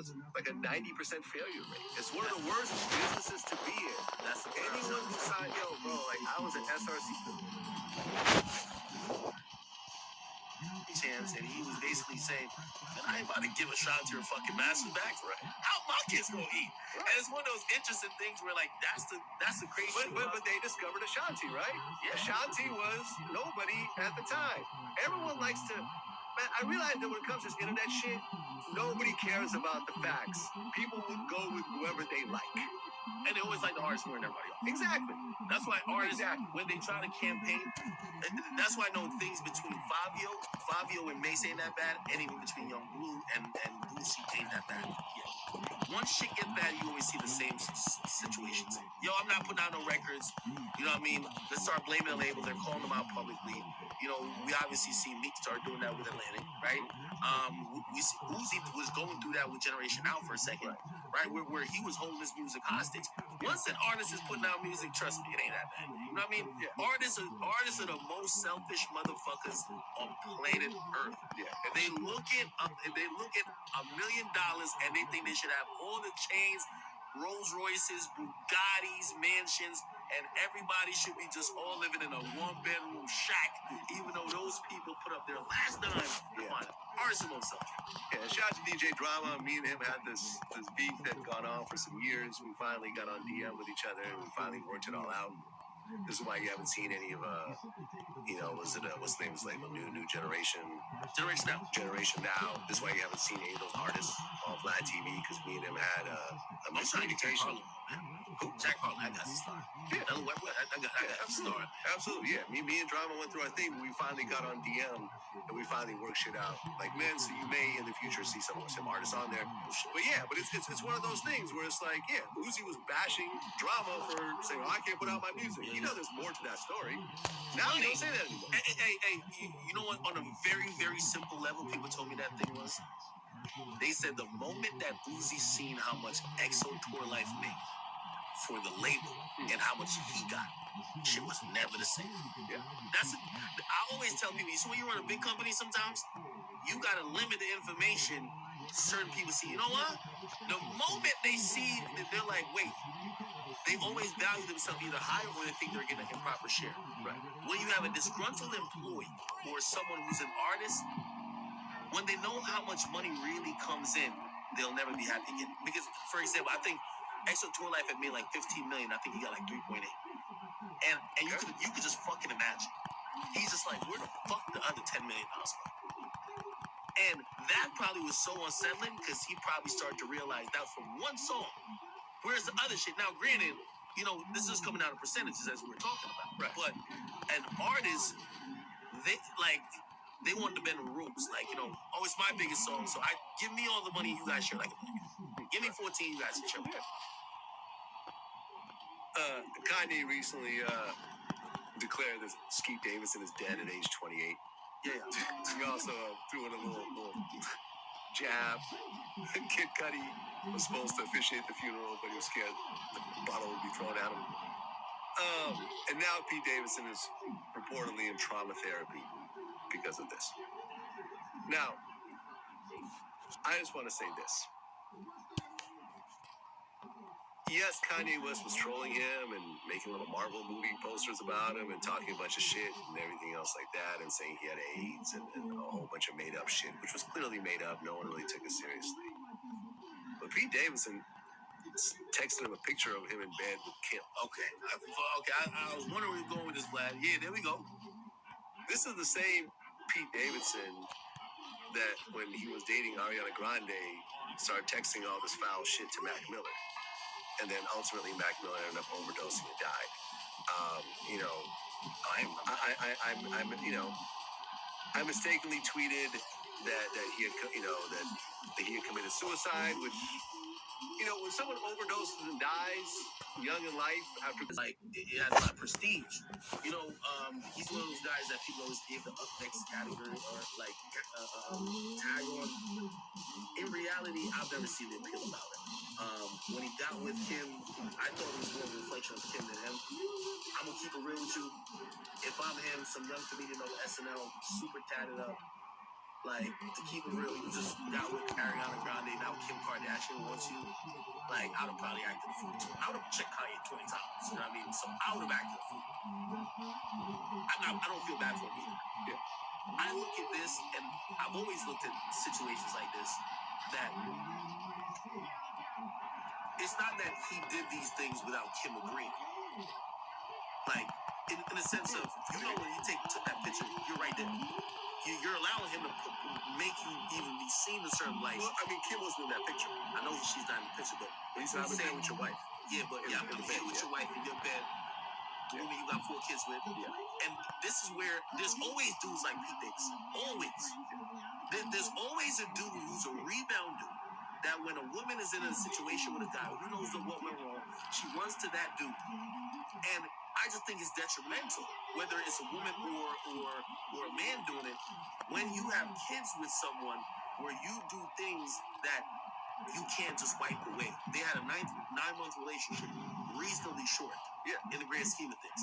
has like a 90% failure rate. It's one of the worst businesses to be in. That's anyone who signed, bro, like I was at SRC chance, and he was basically saying, man, I ain't about to give Ashanti her fucking master back for it. How my kids gonna eat? And it's one of those interesting things where like that's the crazy thing. But they discovered Ashanti, right? Yeah. Ashanti was nobody at the time. Everyone likes to. Man, I realize that when it comes to this internet shit, nobody cares about the facts. People would go with whoever they like. And they always like the artists more than everybody else. Exactly. That's why artists, when they try to campaign, that's why I know things between Fabio and Mace ain't that bad, and even between Young Blue and Boosie ain't that bad. Yeah. Once shit get bad, you always see the same situations. Yo, I'm not putting out no records. You know what I mean? Let's start blaming the label. They're calling them out publicly. You know, we obviously see Meek start doing that with Atlantic, right? We see Uzi was going through that with Generation Now for a second, right? Where he was holding his music hostage. Once an artist is putting out music, trust me, it ain't that bad. You know what I mean? Yeah. Artists are the most selfish motherfuckers on planet Earth. Yeah. If they look at $1 million and they think they should have all the chains, Rolls Royces, Bugattis, mansions, and everybody should be just all living in a one-bedroom shack, even though those people put up their last dime. Yeah. Come on, artists are most selfish. Yeah, shout out to DJ Drama. Me and him had this beef that had gone on for some years. We finally got on DM with each other, and we finally worked it all out. This is why you haven't seen any of, what's the name's label? New Generation. Generation Now. This is why you haven't seen any of those artists on Vlad TV, because me and him had a miscommunication. Jack Harlow, I got to start. Yeah. I got to start. Absolutely, yeah. Me and Drama went through our thing, but we finally got on DM, and we finally worked shit out. Like, man, so you may in the future see some artists on there. But yeah, but it's one of those things where it's like, yeah, Uzi was bashing Drama for saying, I can't put out my music. You know there's more to that story. Now they don't say that anymore. Hey, you know what? On a very, very simple level, people told me that thing was, they said the moment that Uzi seen how much EXO Tour Life made for the label and how much he got, shit was never the same. Yeah. I always tell people, so when you run a big company sometimes, you gotta limit the information certain people see. You know what? The moment they see that, they're like, wait, they always value themselves either higher or they think they're getting an improper share. Right. When you have a disgruntled employee or someone who's an artist, when they know how much money really comes in, they'll never be happy again. Because, for example, I think EXO Tour Life had made like 15 million. I think he got like 3.8. And you could just fucking imagine. He's just like, where the fuck the other $10 million go? And that probably was so unsettling because he probably started to realize that from one song. Where's the other shit? Now, granted, you know, this is coming out of percentages as we were talking about. Right. But an artist, they want to bend the rules. Like, you know, oh, it's my biggest song, so give me all the money, you guys share like a million. Give me 14, you guys can share. Kanye recently declared that Skeet Davidson is dead at age 28. Yeah. He also threw in a little jab. Kid Cudi was supposed to officiate the funeral, but he was scared the bottle would be thrown at him. And now Pete Davidson is reportedly in trauma therapy because of this. Now, I just want to say this. Yes, Kanye West was trolling him and making little Marvel movie posters about him and talking a bunch of shit and everything else like that and saying he had AIDS and a whole bunch of made-up shit, which was clearly made up. No one really took it seriously. But Pete Davidson texted him a picture of him in bed with Kim. Okay. I was wondering where you're going with this, Vlad. Yeah, there we go. This is the same Pete Davidson that when he was dating Ariana Grande started texting all this foul shit to Mac Miller. And then ultimately Mac Miller ended up overdosing and died. I mistakenly tweeted that he had committed suicide, which, you know, when someone overdoses and dies young in life after like it has a lot of prestige. You know, he's one of those guys that people always give the up next category or like tag on. In reality, I've never seen the appeal about it. When he got with Kim, I thought it was more of a reflection of Kim than him. I'm gonna keep it real with you. If I'm him, some young comedian on SNL, super tatted up, Like, to keep it real, you just got with Ariana Grande, now Kim Kardashian wants you. Like, I would have probably acted a fool too. I would have checked Kanye 20 times. You know what I mean? So I would have acted a fool. I don't feel bad for him either. Yeah. I look at this, and I've always looked at situations like this, that it's not that he did these things without Kim agreeing. Like, in a sense of, you know, when he took that picture, you're right there. You're allowing him to make you even be seen a certain light. Well, I mean, Kim wasn't in that picture. I know she's not in the picture, but he's not in with your wife. Yeah, but yeah, I'm in bed with your wife in your bed. The woman you got 4 kids with. Yeah. And this is where there's always dudes like Pete Davidson. Always. There's always a dude who's a rebound dude. That when a woman is in a situation with a guy who knows what went wrong, she runs to that dude. And I just think it's detrimental, whether it's a woman or a man doing it, when you have kids with someone where you do things that you can't just wipe away. They had a 9-month relationship, reasonably short, in the grand scheme of things.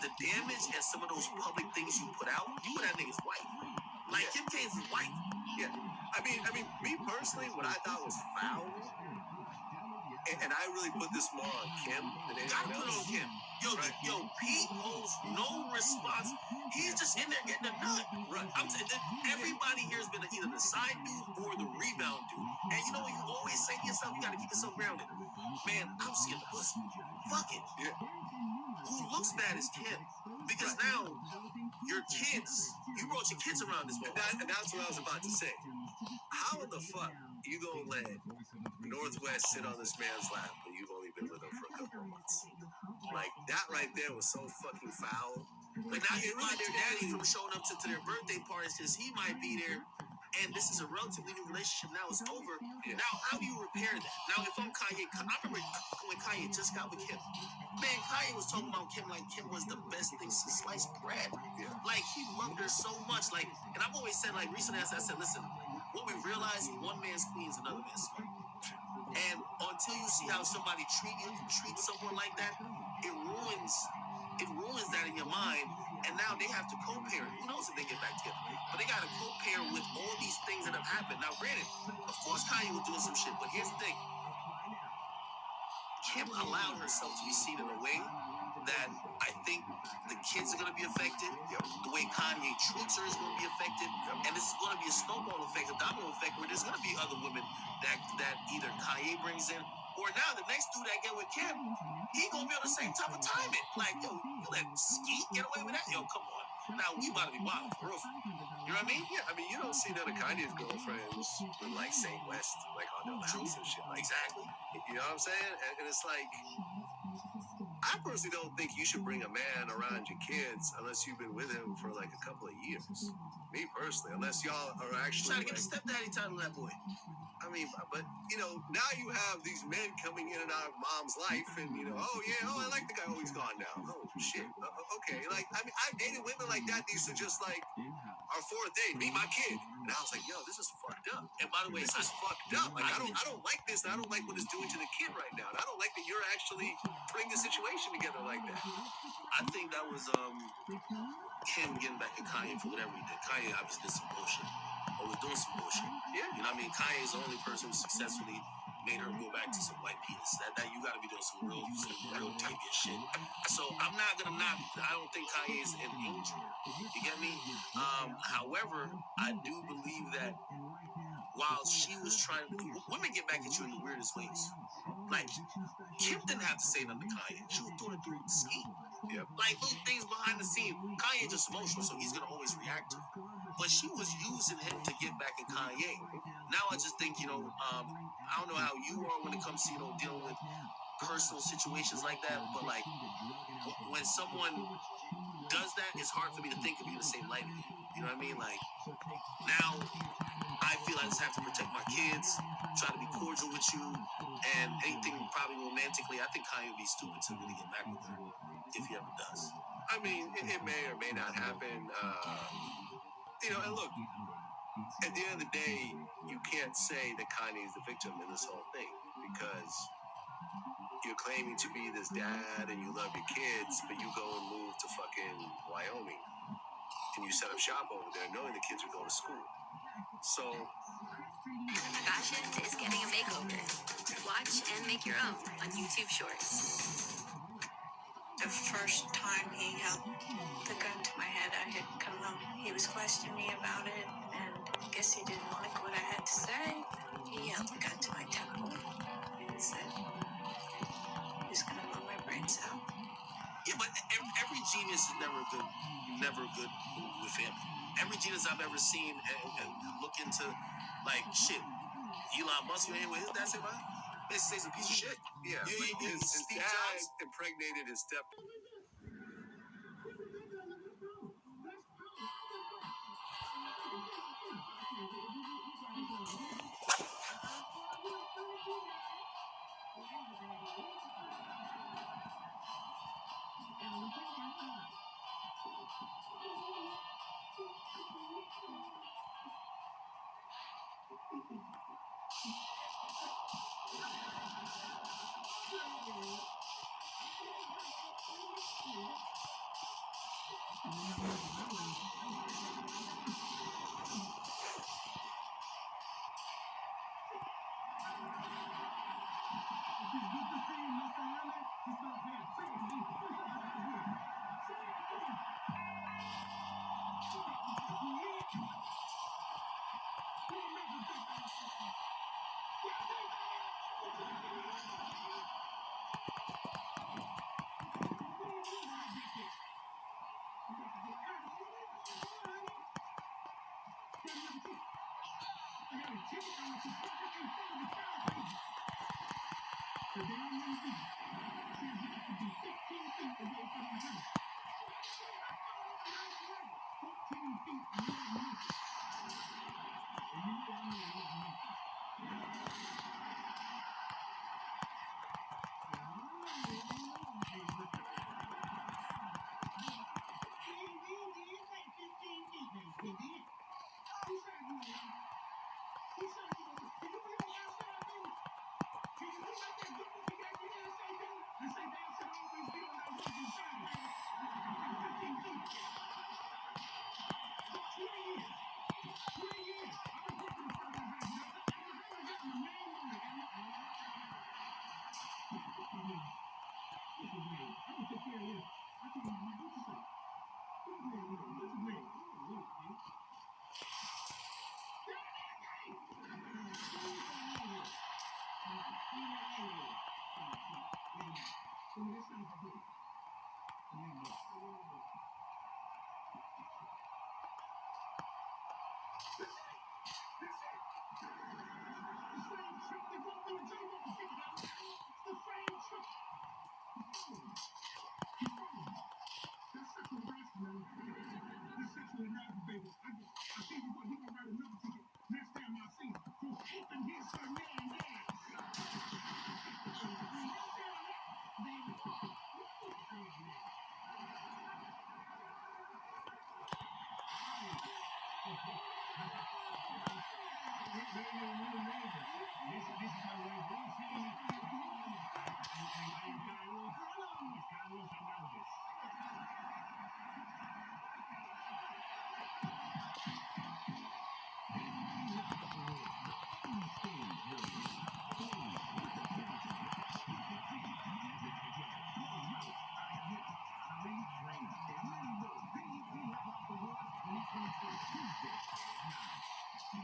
The damage and some of those public things you put out, you and that nigga's wife. Like, Kim K's wife. Yeah. I mean, me personally, what I thought was foul, and I really put this more on Kim than anyone else. Put it on Kim. Yo, Pete holds no response. He's just in there getting a nut. Right. I'm saying that everybody here has been either the side dude or the rebound dude. And you know what you always say to yourself? You gotta keep yourself grounded. Man, I'm just getting the pussy. Fuck it. Yeah. Who looks bad is Kim. Because now your kids, you brought your kids around this moment. And that's what I was about to say. How in the fuck you gonna let Northwest sit on this man's lap when you've only been with him for a couple of months? Like, that right there was so fucking foul. But now you block their daddy from showing up to their birthday parties because he might be there. And this is a relatively new relationship. Now it's over. Yeah. Now, how do you repair that? Now, if I'm Kanye, I remember when Kanye just got with Kim. Man, Kanye was talking about Kim like Kim was the best thing since sliced bread. Yeah. Like, he loved her so much. Like, and I've always said, like, recently I said, listen, what we realize, one man's queen is another man's slut. And until you see how somebody treats someone like that, it ruins that in your mind. And now they have to co-parent. Who knows if they get back together? But they got to co-parent with all these things that have happened. Now, granted, of course Kanye was doing some shit, but here's the thing. Kim allowed herself to be seen in a way that I think the kids are going to be affected. The way Kanye treats her is going to be affected. And this is going to be a snowball effect, a domino effect, where there's going to be other women that either Kanye brings in, or now the next dude that get with Kim, he going to be on the same type of timing. Like, yo, you let Skeet get away with that? Yo, come on. Now, we about to be wild, for real. You know what I mean? Yeah, I mean, you don't see none of Kanye's girlfriends with, like, Saint West, like, on their house and shit. Like, exactly. You know what I'm saying? And it's like, I personally don't think you should bring a man around your kids unless you've been with him for, like, a couple of years. Me personally, unless y'all are actually trying to get a stepdaddy title that boy. I mean, but, you know, now you have these men coming in and out of mom's life, and, you know, I like the guy, he's gone now. Oh, shit. Okay. Like, I mean, I've dated women like that. These are just, like, our 4th date, meet my kid. And I was like, yo, this is fucked up. And by the way, this is fucked up. Like, I don't like this, and I don't like what it's doing to the kid right now. And I don't like that you're actually putting the situation together like that. I think that was, Kim getting back at Kanye for whatever he did. Kanye obviously did some bullshit. Or was doing some bullshit. Yeah. You know what I mean? Kanye is the only person who successfully made her go back to some white penis. That you gotta be doing some real typey shit. So I'm not gonna knock. I don't think Kanye is an angel. You get me? However, I do believe that while she was trying to, women get back at you in the weirdest ways. Like, Kim didn't have to say nothing to Kanye. She was doing it through the scheme. Yeah. Like, little things behind the scene. Kanye just emotional, so he's gonna always react to it. But she was using him to get back at Kanye. Now I just think, you know, I don't know how you are when it comes to, you know, dealing with personal situations like that, but like, when someone does that, it's hard for me to think of you in the same light. You know what I mean? Like, now I feel I just have to protect my kids, try to be cordial with you, and anything probably romantically, I think Kanye would be stupid to really get back with her if he ever does. I mean, it may or may not happen. You know, and look, at the end of the day, you can't say that Kanye is the victim in this whole thing, because you're claiming to be this dad and you love your kids, but you go and move to fucking Wyoming. and you set up shop over there knowing the kids are going to school. So Fashion is getting a makeover. Watch and make your own on YouTube Shorts. The first time he held the gun to my head, I had come home. He was questioning me about it, and I guess he didn't like what I had to say. He held the gun to my temple and said, he's going to blow my brains out. Yeah, but every genius is never good with family. Every genius I've ever seen and look into, like, shit. Elon Musk, you ain't with his dad say what? Basically, he's a piece of shit. yeah, his Steve dad Jobs impregnated his step.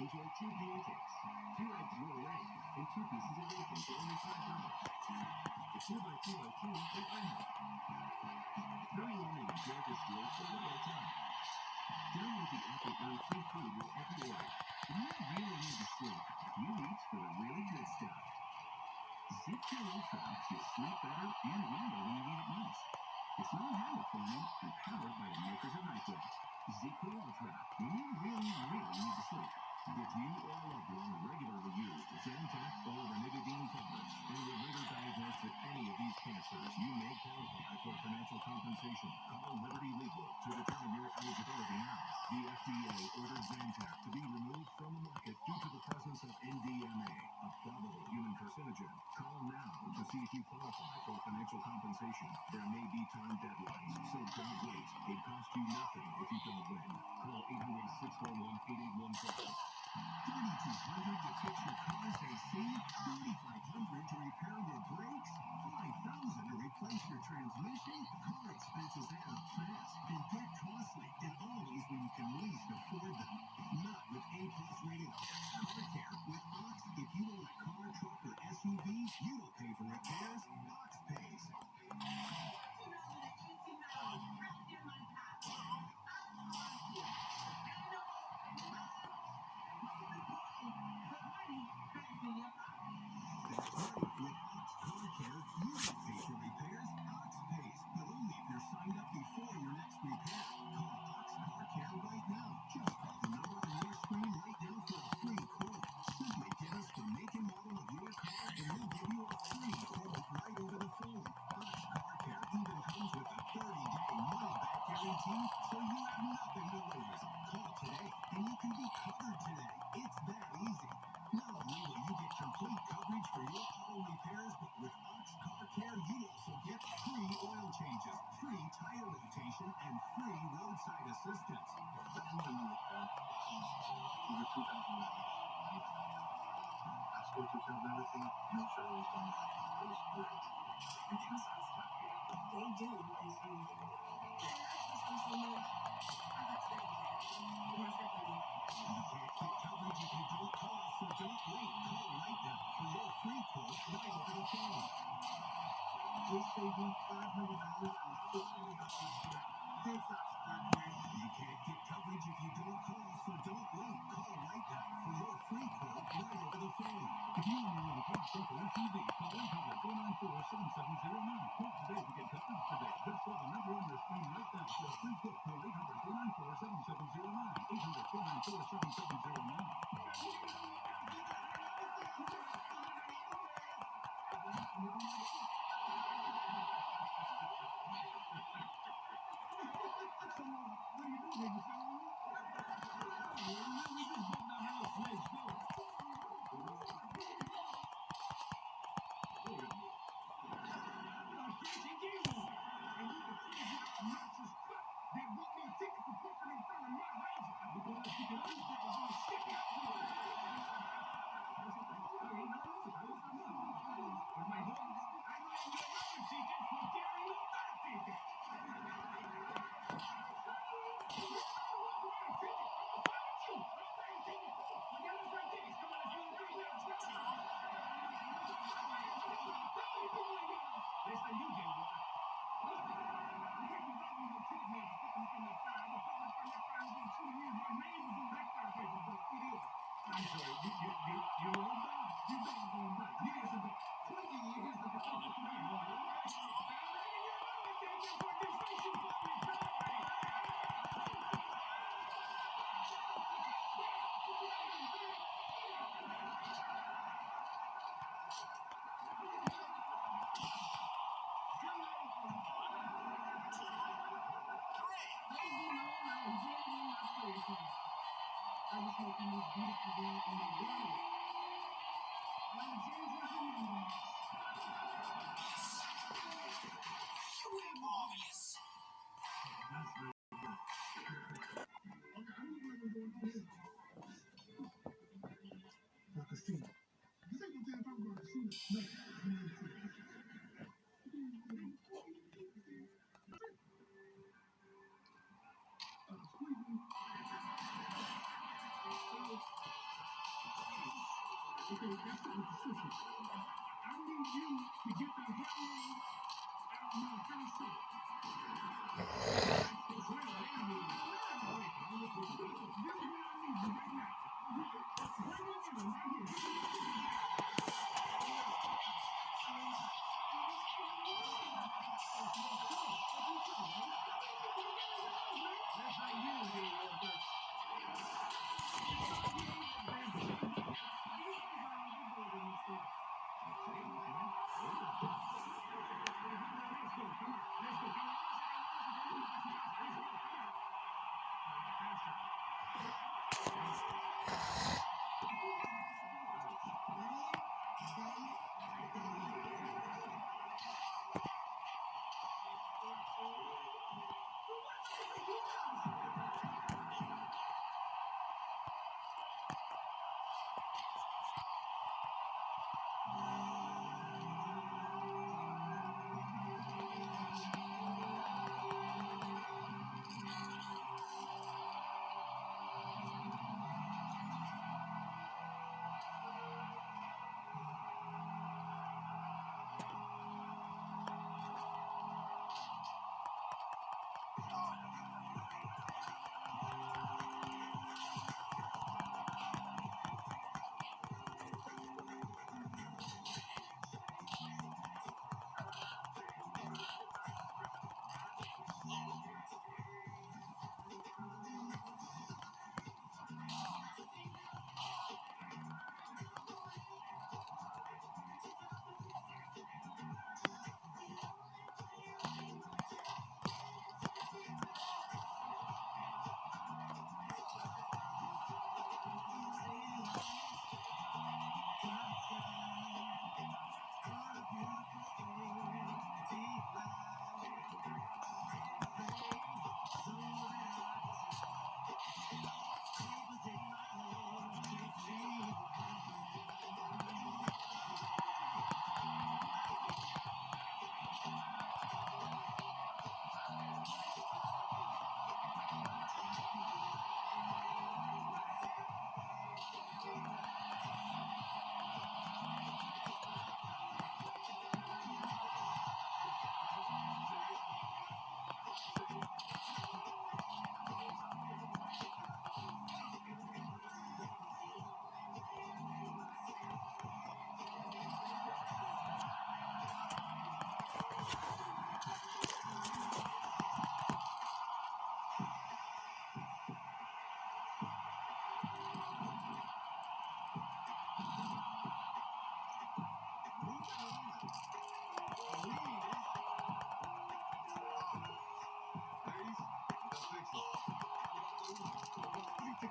Enjoy 2 pancakes, 2 eggs rolled away, and 2 pieces of bacon for only $5. The 2x2x2 from IHOP. Hurry in and enjoy this deal for a limited time. Download the app and earn free food with every order. When you really need to sleep, you reach for the really good stuff. ZipCo Ultra helps you sleep better and longer when you need it most. It's not habit forming and powered by the makers of NyQuil. ZipCo Ultra, when you really need to sleep. If you or a loved one regularly use Zantac or ranitidine tablets and were later diagnosed with any of these cancers, you may qualify for financial compensation. Call Liberty Legal to determine your eligibility now. The FDA ordered Zantac to be removed from the market due to the presence of NDMA, a probable human carcinogen. Call now to see if you qualify for financial compensation. There may be time deadlines, so don't wait. It costs you nothing if you don't win. Call 800-641-8815. 3,200 to fix your car's AC, 3,500 to repair your brakes, 5,000 to replace your transmission. Car expenses add up fast and get costly, and always when you can least afford them. Not with A-plus rated Car Care. With Ox, if you own a car, truck, or SUV, you don't pay for repairs. Ox pays. That's right. With Ox Car Care, you don't pay for repairs. Ox pays, but only if you're signed up before your next repair. Call Ox Car Care right now. Just call the number on your screen right now for a free quote. Simply get us the make and model of your car, and we'll give you a free quote right over the phone. Ox Car Care even comes with a 30-day money-back guarantee, so you have nothing to lose. Call today, and you can be covered today. It's that easy. Not only will you get complete coverage for your auto repairs, but with Ox Car Care, you also get free oil changes, free tire rotation, and free roadside assistance. I know you were there. It was 2009. I spoke to Joe everything, made sure it was done right. It was great. I trust Ox Car Care. They do as you do. And I trust them so much. I got to say that. One second. You can't get coverage if you don't call, so don't wait. Call right now for your free quote right over the phone. We'll save you $500 and $400 flat. Thanks, Ox Car Care. You can't get coverage if you don't call, so don't wait. Call right now for your free quote right over the phone. If you own your own car, truck, or SUV, call 800-494-7709. Call today to get coverage today. Just call the number on your screen right now for a free quote. Call 800-494-7709. 800-494-7709.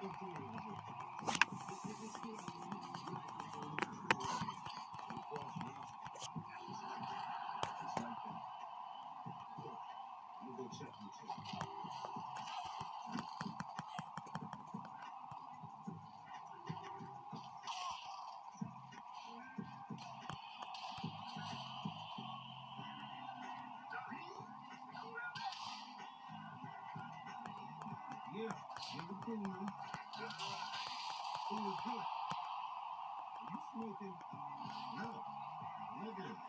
Yeah, give it to me. Who was good? Are you smoking? No. Negative.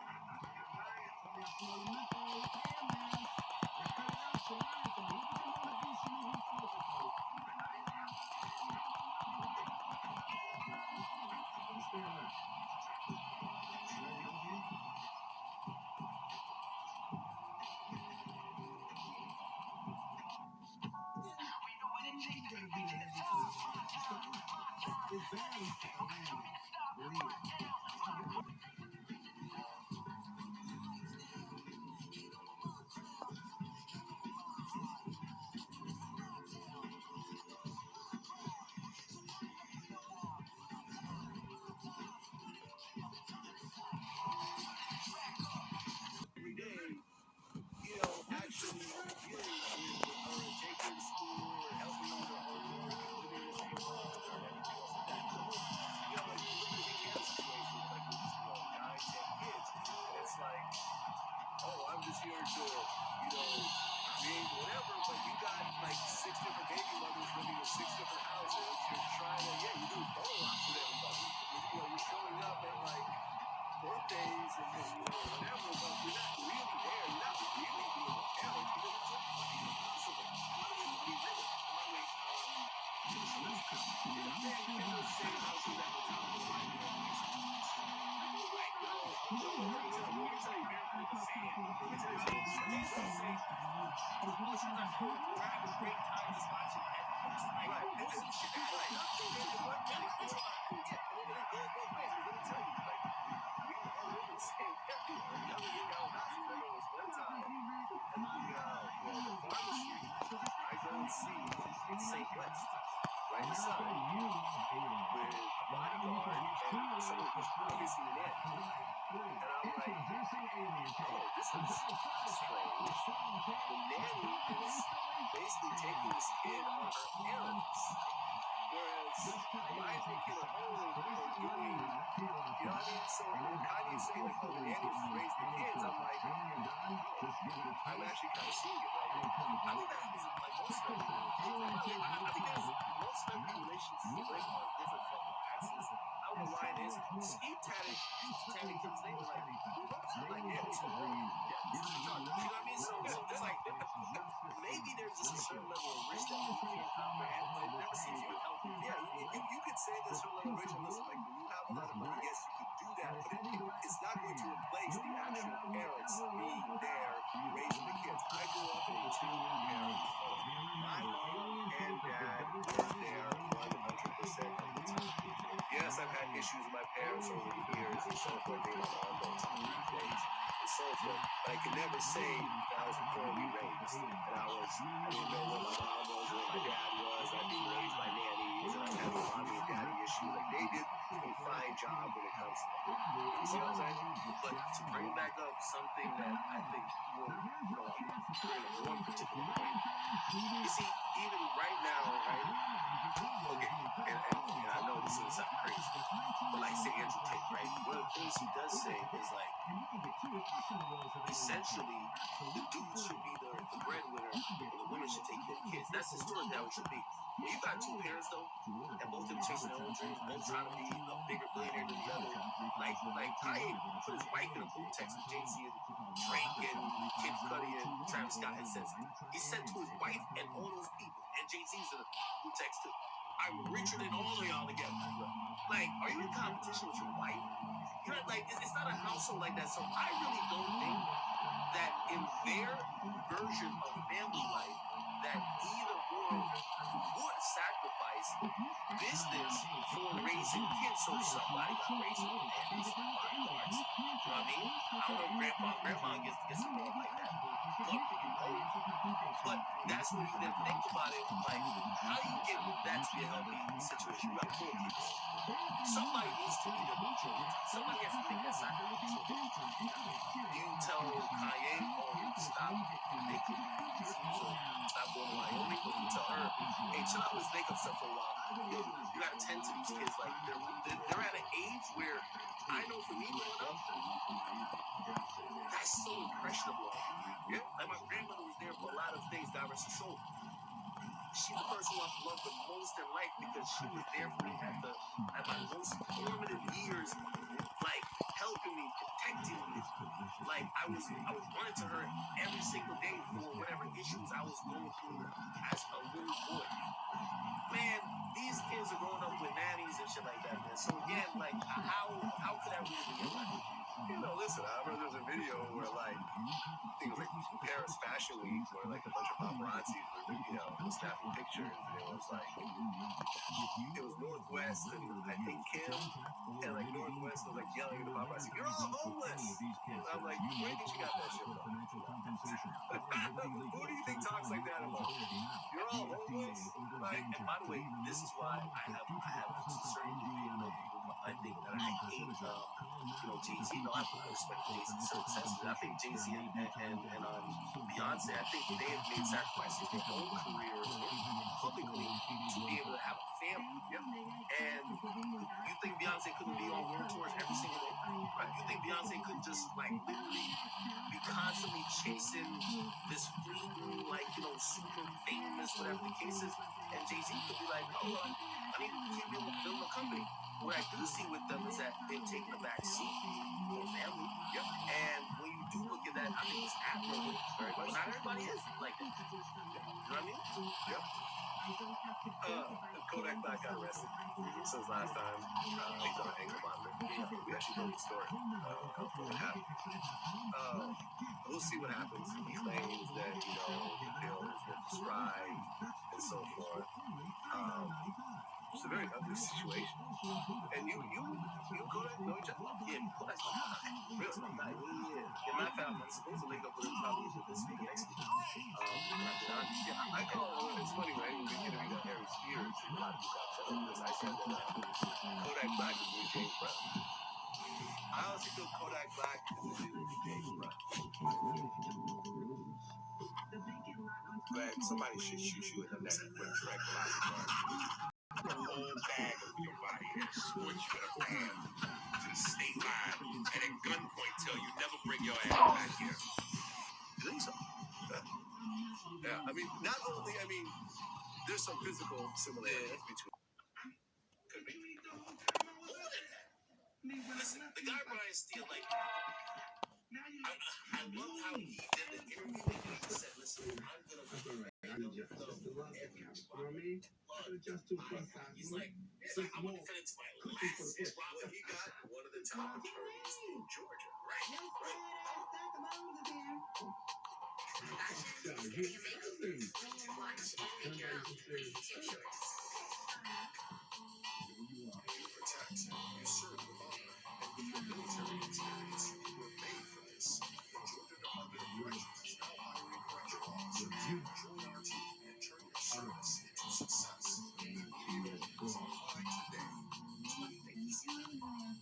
Somebody smell a menthol. Yeah, man. They cut it out for everything. Look at them on the beach and who's smoking, folks. Let's stay on that. You ready, OG? It's barely believe it. Every day, you know, actually dealing with or taking to school or helping them with their homework, living in the same home or anything else like that. You know, like look at the weekend situation, like with this, guys and kids. And it's like, oh, I'm just here to, create whatever, but you got like 6 different baby mothers living in 6 different houses. You're trying to, you're doing photo ops with everybody. You're showing up at like birthdays and whatever, but you're not really there. You're not really being a parent because it's fucking impossible. Be real. By the way, kids are the same houses at the time of life. Like, let me tell you, parents are the same. It's the same. Oh, she's like, oh, we're having a great time just watching Netflix. Like, right. There's some shit that, like, it's like, yeah, and it goes both ways. Let me tell you, like, we all live in the same country. The other thing I was asking them was one time at the pharmacy, I go and see St. West, right beside, with a bodyguard and someone who's obviously an aunt. And I'm like, oh, this is strange. The nanny is basically taking this kid on her errands. Whereas, why is the kid at home or doing, you know what I mean? So when Kanye's saying, like, oh, the nannies raise the kids, I'm like, oh, I'm actually kind of seeing it right now. I think that happens in, like, most celebrity relationships. I think there's most celebrity relationships break on different fucking axes. I don't know why it is. Steve Tanner kids, they were like, who wrote that? Like, yeah, it's her. Yeah, this is John. You know what I mean? So there's like, maybe there's just a certain level of risk that we can't comprehend, but it never seems to be healthy. Yeah, you could say there's a certain level of richness, like when you have a lot of money, yes, you could do that, but it's not going to replace the actual parents being there raising the kids. I grew up in a two-parent home. My mom and dad were there 100% of the time. Yes, I've had issues with my parents over the years and so forth. Maybe my mom don't talk these days and so forth. But I can never say that I was poorly raised. And I didn't know what my mom was or what my dad was. I'd be raised by nannies and I'd have mommy and daddy issues. Like they did a fine job when it comes to that. You see what I'm saying? But to bring back up something that I think will, bring up one particular point. You see, even right now, right? Okay, and I know this is sound crazy, but like say Andrew Tate, right? One of the things he does say is like, essentially, the dude should be the breadwinner, and the woman should take care of kids. That's historically how it should be. When you got 2 parents though, and both of them chasing their own dreams, both trying to be a bigger billionaire than the other, like Kanye put his wife in a group text with Jay-Z and Drake and Kid Cudi and Travis Scott and says he sent to his wife and all those people, and Jay-Z's in a group text too. I'm richer than all of y'all together. Like, are you in competition with your wife? You're like, it's not a household like that. So I really don't think that in their version of family life, that either or would sacrifice business for raising kids. So somebody got to raise them and these bodyguards. You know what I mean? I don't know, grandma gets involved like that. But that's when you then think about it, like, how do you get that to be a healthy situation? You got 4 kids. Somebody needs to be the somebody has to make that sacrifice. You tell Kanye, stop making stop going to Wyoming, but you tell her, hey, chill out with this makeup stuff for a while. Yo, you gotta tend to these kids. Like, they're at an age where I know for me growing up, that's so impressionable. Yeah, like my grandmother was there for a lot of things, God rest her soul. She's the person who I've loved the most in life because she was there for me at my most formative years, like helping me, protecting me. Like I was running to her every single day for whatever issues I was going through as a little boy. Man, these kids are growing up with nannies and shit like that, man. So again, like how could that really be your life? You know, listen, I remember there was a video where like I think it was like Paris Fashion Week where like a bunch of paparazzis were, you know, snapping pictures and it was like Northwest and I think Kim and like Northwest was like yelling at the paparazzi, "You're all homeless!" And I'm like, where do you think she got that shit from? Who do you think talks like that about? You're all homeless? Like, and by the way, this is why I have to a certain degree of people I think that I hate Jay-Z. No, I respect Jay-Z in certain senses. I think Jay-Z and Beyonce, I think they have made sacrifices in their own careers publicly to be able to have a family. And you think Beyonce couldn't be on world tours every single day? Right? You think Beyonce could just like literally be constantly chasing this fleeting, like, super famous, whatever the case is, and Jay-Z could be like, oh, well, I need to keep building a company. What I do see with them is that they've taken a back seat for family. Yep. And when you do look at that, I think it's admirable. But not everybody is like that. You know what I mean? Yep. Kodak Black got arrested since last time. He's on an ankle monitor. We actually know the story of what happened. We'll see what happens. He claims that, the bill has been prescribed and so forth. It's a very ugly situation. And you Kodak know each other? Yeah, Kodak's my guy. Real my guy. Yeah. In my family, I'm supposed to link up with him probably this week or next week. I call him, it's funny, right? When we interviewed Harry Spears, a lot of people got upset because I said that Kodak Black is new James Brown. I honestly feel Kodak Black is the new James Brown. Glad somebody should shoot you in the neck with a tranquilizer gun. A whole bag of your body and escort you in a van to the state line and at gunpoint tell you never bring your ass back here. You think so? Yeah, there's some physical similarities between. Listen, the guy Brian Steele, like, I love how he did the interview and he said, listen, I'm gonna He's like, I want to cut into my last rock. Well, he got one of the top attorneys in Georgia, right? Fashion is getting a makeover. Watch and make your own on YouTube Shorts. You protect, you serve with honor, and with your military experience, you were made for this. The Georgia Department of Corrections is now hiring correctional officers. Join our team and turn your service into success. Apply today.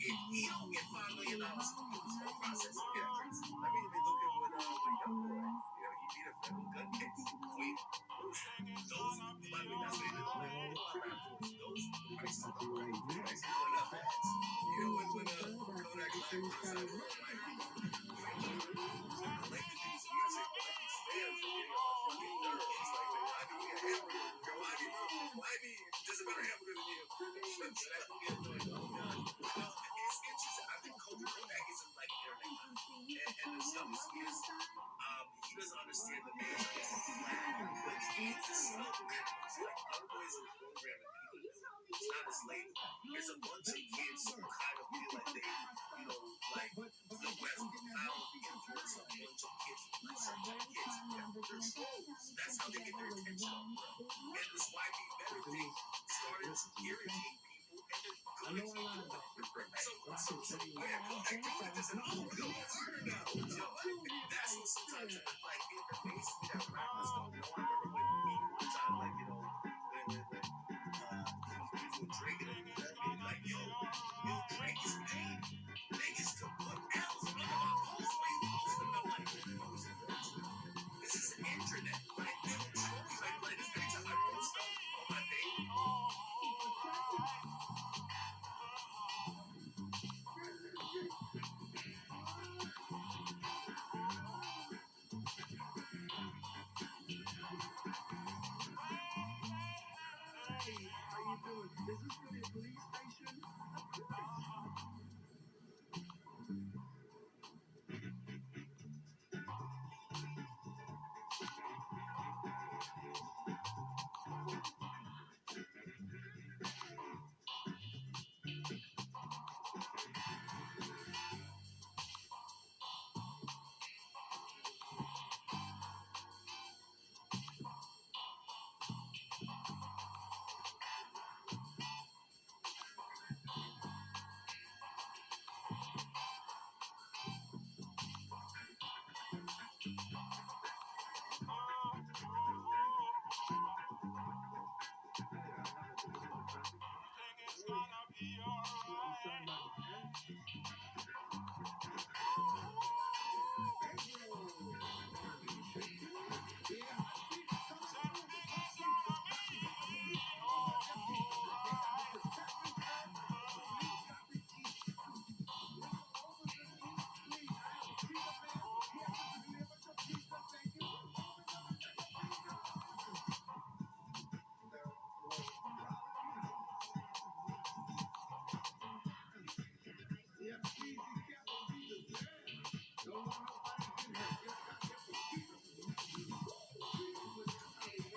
If he don't get $5 million from this whole process, Yeah, crazy. I mean, they look at what young boy, he beat a federal gun case. Queen. those, by the way, that's what they did all that. Those prices are going up fast. When Kodak Black decided to collected these music, but these fans were getting on my fucking nerves. It's like, why do we a hamburger? Why me? Just a better hamburger than you. It's interesting. I think Kodak isn't like there right now. And as young as he is, he doesn't understand the man is black. But he needs to smoke. It's like Young Boys in the program and people do. It's not a slave. There's a bunch of kids who kind of feel like they, like the West found the influence of a bunch of kids, like certain kids. They're trolls. That's how they get their attention. And this Why Be Better thing started to irritate people, and they're good at doing it. So So yeah, just an that's what sometimes like information that rappers don't know. I remember when me one time, like when Drake and them, like yo, Drake is paying niggas to put L's under my post. And I'm like, this is the internet. Like, this anytime I post stuff on my page. Hey, how you doing? Is this really a police station?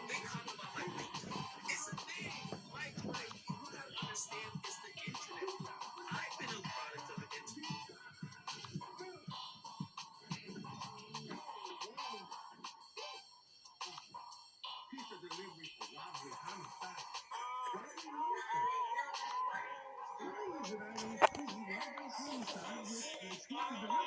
They talk about like it's a thing. Like you gotta understand it's the internet. I've been a product of the internet. Pizza delivery for robbery, homicide. Why do you know that?